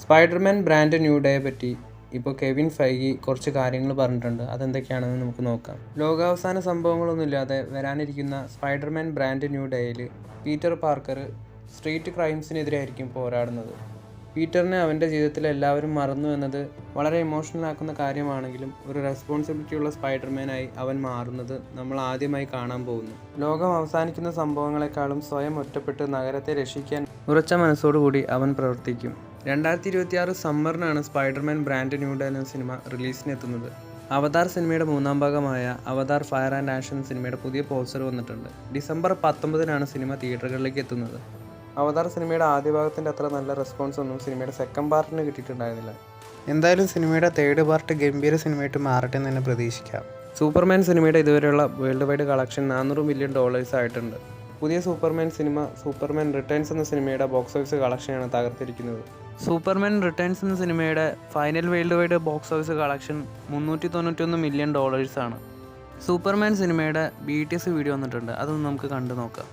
Spiderman brand new ഡേയെ പറ്റി ഇപ്പോൾ Kevin Feige കുറച്ച് കാര്യങ്ങൾ പറഞ്ഞിട്ടുണ്ട്. അതെന്തൊക്കെയാണെന്ന് നമുക്ക് നോക്കാം. ലോകാവസാന സംഭവങ്ങളൊന്നുമില്ലാതെ വരാനിരിക്കുന്ന സ്പൈഡർമാൻ ബ്രാൻഡ് ന്യൂ ഡേയിൽ പീറ്റർ പാർക്കർ സ്ട്രീറ്റ് ക്രൈംസിനെതിരായിരിക്കും പോരാടുന്നത്. പീറ്ററിനെ അവൻ്റെ ജീവിതത്തിൽ എല്ലാവരും മറന്നു എന്നത് വളരെ ഇമോഷണൽ ആക്കുന്ന കാര്യമാണെങ്കിലും ഒരു റെസ്പോൺസിബിലിറ്റിയുള്ള സ്പൈഡർമാനായി അവൻ മാറുന്നത് നമ്മൾ ആദ്യമായി കാണാൻ പോകുന്നു. ലോകം അവസാനിക്കുന്ന സംഭവങ്ങളെക്കാളും സ്വയം ഒറ്റപ്പെട്ട് നഗരത്തെ രക്ഷിക്കാൻ ഉറച്ച മനസ്സോടുകൂടി അവൻ പ്രവർത്തിക്കും. 2026 സമ്മറിനാണ് സ്പൈഡർമാൻ ബ്രാൻഡ് ന്യൂ ഡേ എന്ന സിനിമ റിലീസിനെത്തുന്നത്. അവതാർ സിനിമയുടെ മൂന്നാം ഭാഗമായ അവതാർ ഫയർ ആൻഡ് ആഷൻ സിനിമയുടെ പുതിയ പോസ്റ്റർ വന്നിട്ടുണ്ട്. ഡിസംബർ 19 സിനിമ തിയേറ്ററുകളിലേക്ക് എത്തുന്നത്. അവതാർ സിനിമയുടെ ആദ്യ ഭാഗത്തിൻ്റെ അത്ര നല്ല റെസ്പോൺസ് ഒന്നും സിനിമയുടെ സെക്കൻഡ് പാർട്ടിന് കിട്ടിയിട്ടുണ്ടായിരുന്നില്ല. എന്തായാലും സിനിമയുടെ തേർഡ് പാർട്ട് ഗംഭീര സിനിമയായിട്ട് മാറട്ടെ എന്ന് തന്നെ പ്രതീക്ഷിക്കാം. സൂപ്പർമാൻ സിനിമയുടെ ഇതുവരെയുള്ള വേൾഡ് വൈഡ് കളക്ഷൻ $400 മില്യൺ ആയിട്ടുണ്ട്. പുതിയ സൂപ്പർമാൻ സിനിമ സൂപ്പർമാൻ റിട്ടേൺസ് എന്ന സിനിമയുടെ ബോക്സ് ഓഫീസ് കളക്ഷനാണ് തകർത്തിരിക്കുന്നത്. സൂപ്പർമാൻ റിട്ടേൺസ് എന്ന സിനിമയുടെ final world wide box office collection $391 million ആണ്. സൂപ്പർമാൻ സിനിമയുടെ BTS വീഡിയോ വന്നിട്ടുണ്ട്. അതൊന്ന് നമുക്ക് കണ്ടു നോക്കാം.